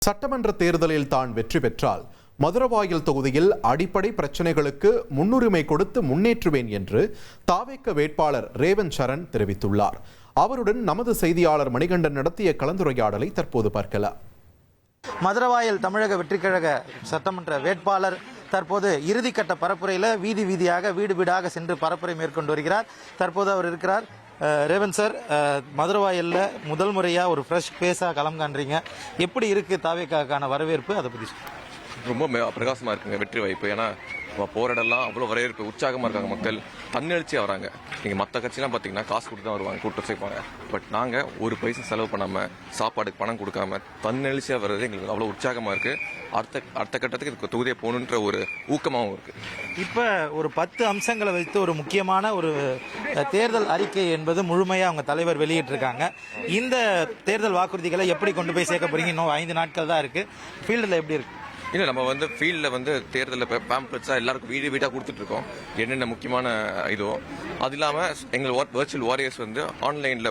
சட்டமன்ற தேர்தலில் தான் வெற்றி பெற்றால் மதுரவாயல் தொகுதியில் அடிப்படை பிரச்சனைகளுக்கு முன்னுரிமை கொடுத்து முன்னேற்றுவேன் என்று தாவேக வேட்பாளர் ரேவந்த் சரண் தெரிவித்துள்ளார். அவருடன் நமது செய்தியாளர் மணிகண்டன் நடத்திய கலந்துரையாடலை தற்போது பார்க்கலாம். மதுரவாயல் தமிழக வெற்றிக்கழக சட்டமன்ற வேட்பாளர் தற்போது இறுதிக்கட்ட பரப்புரையில் வீதி வீதியாக வீடு வீடாக சென்று பரப்புரை மேற்கொண்டு வருகிறார். தற்போது அவர் இருக்கிறார். ரேவந்த் சார், மதுரவாயல்ல முதல் முறையாக ஒரு ஃப்ரெஷ் பேஸாக களம் காண்றீங்க. எப்படி இருக்குது தாவேக்கான வரவேற்பு? அதை பற்றி ரொம்ப பிரகாசமாக இருக்குங்க வெற்றி வாய்ப்பு. ஏன்னா போகிற இடம்லாம் அவ்வளோ வரவேற்பு, உற்சாகமாக இருக்காங்க மக்கள், தன்னெழுச்சியாக வராங்க. நீங்கள் மற்ற கட்சியெலாம் பார்த்தீங்கன்னா காசு கொடுத்து தான் வருவாங்க, கூட்டு சேர்ப்பாங்க. பட் நாங்கள் ஒரு பைசா செலவு பண்ணாமல், சாப்பாடுக்கு பணம் கொடுக்காம தன்னெழுச்சியாக வர்றது எங்களுக்கு அவ்வளோ உற்சாகமாக இருக்குது. அடுத்த கட்டத்துக்கு இதுக்கு தொகுதியை போகணுன்ற ஒரு ஊக்கமாகவும் இருக்குது. இப்போ ஒரு 10 அம்சங்களை வைத்து ஒரு முக்கியமான ஒரு தேர்தல் அறிக்கை என்பது முழுமையாக அவங்க தலைவர் வெளியிட்டிருக்காங்க. இந்த தேர்தல் வாக்குறுதிகளை எப்படி கொண்டு போய் சேர்க்க போறீங்க? இன்னும் 5 நாட்கள் தான் இருக்குது. ஃபீல்டில் எப்படி இருக்குது? இல்லை, நம்ம ஃபீல்டில் தேர்தலில் பேம்ப்ளெட்ஸாக எல்லாருக்கும் வீடு வீடாக கொடுத்துட்ருக்கோம், என்னென்ன முக்கியமான இதோ. அது இல்லாமல் எங்கள் வர்ச்சுவல் வாரியர்ஸ் ஆன்லைனில்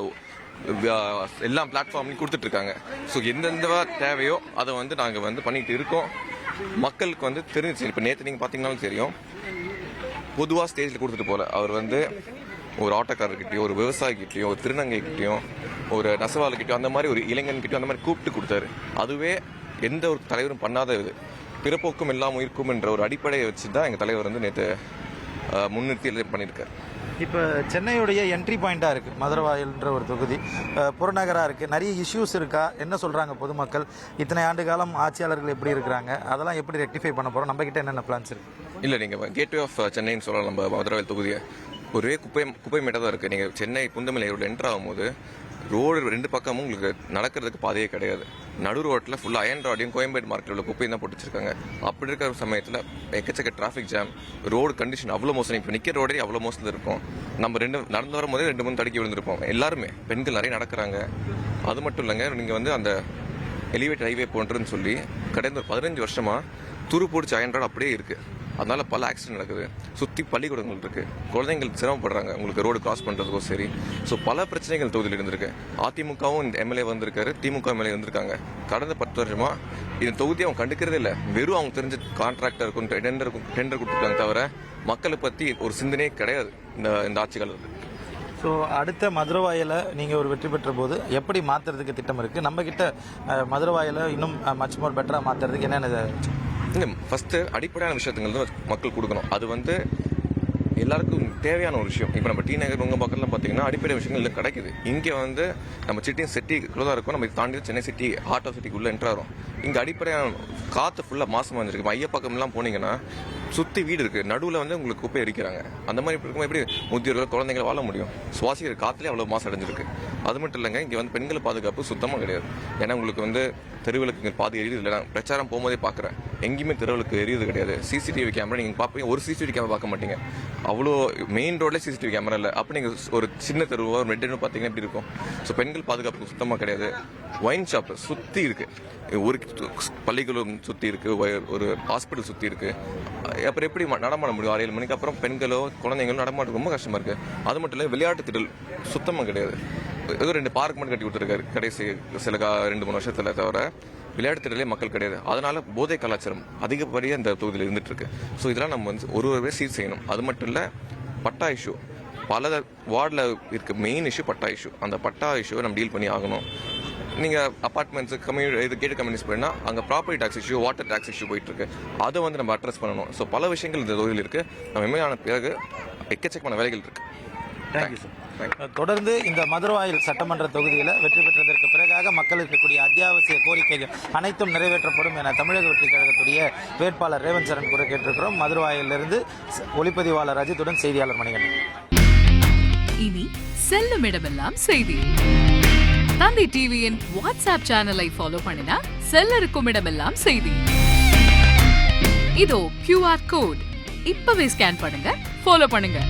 எல்லா பிளாட்ஃபார்ம்லையும் கொடுத்துட்ருக்காங்க. ஸோ எந்தெந்த தேவையோ அதை நாங்கள் பண்ணிட்டு இருக்கோம். மக்களுக்கு தெரிஞ்சிச்சு. இப்போ நேற்று நீங்கள் பார்த்தீங்கன்னாலும் தெரியும், பொதுவாக ஸ்டேஜில் கொடுத்துட்டு போல அவர் ஒரு ஆட்டோக்காரர்கிட்டையும், ஒரு விவசாயிகிட்டையும், ஒரு திருநங்கைக்கிட்டையும், ஒரு நெசவாளர்கிட்டையும், அந்த மாதிரி ஒரு இளைஞன்கிட்டையும் அந்த மாதிரி கூப்பிட்டு கொடுத்தாரு. அதுவே எந்த ஒரு தலைவரும் பண்ணாத இது. பிறப்போக்கும் எல்லாம் உயிர்க்கும் என்ற ஒரு அடிப்படையை வச்சு தான் எங்கள் தலைவர் நேற்று முன்னிறுத்தி பண்ணியிருக்காரு. இப்போ சென்னையுடைய என்ட்ரி பாயிண்டாக இருக்குது மதுரவாயல்ன்ற ஒரு தொகுதி, புறநகராக இருக்குது. நிறைய இஷ்யூஸ் இருக்கா? என்ன சொல்கிறாங்க பொதுமக்கள்? இத்தனை ஆண்டு காலம் ஆட்சியாளர்கள் எப்படி இருக்கிறாங்க? அதெல்லாம் எப்படி ரெக்டிஃபை பண்ண போகிறோம்? நம்மக்கிட்ட என்னென்ன பிளான்ஸ் இருக்குது? இல்லை, நீங்கள் கேட்வே ஆஃப் சென்னைன்னு சொல்லலாம். நம்ம மதுரவாயல் தொகுதியை ஒரே குப்பை மேட்டாக தான் இருக்குது. நீங்கள் சென்னை புந்தமல்லி ரோடு என்ட்ரு ஆகும்போது ரோடு 2 பக்கமும் உங்களுக்கு நடக்கிறதுக்கு பாதையே கிடையாது. நடு ரோட்டில் ஃபுல்லாக அயன் ராடியும் கோயம்பேடு மார்க்கெட்டில் உள்ள குப்பையும் தான் போட்டு வச்சிருக்காங்க. அப்படி இருக்கிற சமயத்தில் எக்கச்சக்க டிராஃபிக் ஜாம், ரோடு கண்டிஷன் அவ்வளோ மோசம். இப்போ நிற்கிற ரோடே அவ்வளோ மோசத்தில் இருக்கும். நம்ம நடந்து வரும்போதே 2-3 தடுக்கி விழுந்திருப்போம். எல்லாருமே பெண்கள் நிறைய நடக்கிறாங்க. அது மட்டும் இல்லைங்க, நீங்கள் அந்த எலிவேட் ஹைவே போன்றதுன்னு சொல்லி கடந்த 15 வருஷமாக துரு பிடிச்ச அயன் ராட் அப்படியே இருக்குது. அதனால பல ஆக்சிடென்ட் நடக்குது. சுற்றி பள்ளிக்கூடங்கள் இருக்குது, குழந்தைங்களுக்கு சிரமப்படுறாங்க உங்களுக்கு ரோடு கிராஸ் பண்ணுறதுக்கோ சரி. ஸோ பல பிரச்சனைகள் தொகுதியில் இருந்திருக்கு. அதிமுகவும் இந்த எம்எல்ஏ வந்திருக்காரு, திமுக எம்எல்ஏ வந்திருக்காங்க. கடந்த 10 வருஷமாக இந்த தொகுதியை அவங்க கண்டுக்கிறதே இல்லை. வெறும் அவங்க தெரிஞ்ச கான்ட்ராக்டருக்கும் டெண்டர் கொடுத்துருக்காங்க தவிர மக்களை பற்றி ஒரு சிந்தனையே கிடையாது இந்த ஆட்சி காலத்தில். ஸோ அடுத்த மதுரவாயலை நீங்கள் ஒரு வெற்றி பெற்ற போது எப்படி மாற்றுறதுக்கு திட்டம் இருக்குது? நம்மக்கிட்ட மதுரவாயலை இன்னும் மச் மோர் பெட்டராக மாற்றுறதுக்கு என்னென்ன? இந்த ஃபஸ்ட்டு அடிப்படையான விஷயத்துங்கள் மக்கள் கொடுக்கணும். அது எல்லாருக்கும் தேவையான ஒரு விஷயம். இப்போ நம்ம டி நகர் உங்கள் பக்கத்தில் பார்த்தீங்கன்னா அடிப்படை விஷயங்கள் கிடைக்குது. இங்கே நம்ம சிட்டிக்குள்ளே தான் இருக்கும். நம்ம தாண்டி சென்னை சிட்டி ஹார்ட் ஆஃப் சிட்டிக்குள்ளே என்ட்ராகிறோம். இங்கே அடிப்படையான காற்று ஃபுல்லாக மாசமாக வந்துருக்கு. ஐயப்பக்கம்லாம் போனீங்கன்னா சுற்றி வீடு இருக்குது, நடுவில் உங்களுக்கு குப்பை எரிக்கிறாங்க. அந்த மாதிரி இருக்கும்போது எப்படி முதியோர்கள் குழந்தைங்களை வாழ முடியும்? சுவாசிக்கிற காற்றுலேயே அவ்வளோ மாசு அடைஞ்சிருக்கு. அது மட்டும் இல்லைங்க, இங்கே பெண்கள் பாதுகாப்பு சுத்தமாக கிடையாது. ஏன்னா உங்களுக்கு தெருவிலுக்கு இங்கே பாதி எரியுது இல்லை. நான் பிரச்சாரம் போகும்போதே பார்க்குறேன், எங்கேயுமே தெருவுக்கு எரியுது கிடையாது. சிசிடிவி கேமரா நீங்கள் பார்ப்பீங்க, ஒரு சிசிடிவி கேமரா பார்க்க மாட்டீங்க. அவ்வளோ மெயின் ரோட்லேயே சிசிடிவி கேமரா இல்லை. அப்போ நீங்கள் ஒரு சின்ன தெருவோ ஒரு மெட் பார்த்தீங்கன்னா எப்படி இருக்கும்? ஸோ பெண்கள் பாதுகாப்பு சுத்தமாக கிடையாது. ஒயின் ஷாப் சுற்றி இருக்குது, ஒரு பள்ளிகளும் சுற்றி இருக்குது, ஒரு ஹாஸ்பிட்டல் சுற்றி இருக்குது. அப்புறம் எப்படி நடமாட முடியும்? 6-7 மணிக்கு அப்புறம் பெண்களோ குழந்தைங்களோ நடமாட ரொம்ப கஷ்டமாக இருக்குது. அது மட்டும் இல்லை, விளையாட்டு திடல் சுத்தமாக கிடையாது. ஏதோ 2 பார்க் மட்டும் கட்டி கொடுத்துருக்காரு கடைசி சில 2-3 வருஷத்தில். தவிர விளையாட்டு திடலே மக்கள் கிடையாது. அதனால போதை கலாச்சாரம் அதிகப்படியாக இந்த தொகுதியில் இருந்துட்டு இருக்கு. ஸோ இதெல்லாம் நம்ம ஒரு சீர் செய்யணும். அது மட்டும் இல்லை, பட்டா இஷ்யூ பல வார்டில் இருக்க மெயின் இஷ்யூ பட்டா இஷ்யூ. அந்த பட்டா இஷ்யூவை நம்ம டீல் பண்ணி ஆகணும். நீங்கள் அப்பார்ட்மெண்ட்ஸு கேட்டட் கம்யூனிட்டிஸ் போயின்னா அங்கே property tax issue, water tax issue போயிட்டு இருக்கு. அதை நம்ம அட்ரஸ் பண்ணணும். ஸோ பல விஷயங்கள் இந்த தொகுதியில் இருக்குது. நம்ம எம்எல்ஏ பிறகு எக்கச்சக்கமான வேலைகள் இருக்குது. Thank you sir. தொடர்ந்து இந்த மதுரவாயல் சட்டமன்ற தொகுதியில் வெற்றி பெற்றதற்கு பிறகாக மக்களுக்கு இருக்கக்கூடிய அத்தியாவசிய கோரிக்கைகள் அனைத்தும் நிறைவேற்றப்படும் என தமிழக வெற்றிக் கழகத்துடைய வேட்பாளர் ரேவந்த் சரண் கூற கேட்டிருக்கிறோம். மதுரவாயலிருந்து ஒளிப்பதிவாளர் அஜித்துடன் செய்தியாளர் மணிகண்டன். இனி செல்லும் இடமெல்லாம் செய்தி. தந்தி டிவியின் வாட்ஸ்அப் சேனலை ஃபாலோ பண்ணினா செல்ல இருக்கும் இடமெல்லாம் செய்தி. இதோ QR கோட் இப்பவே ஸ்கேன் பண்ணுங்க, ஃபாலோ பண்ணுங்க.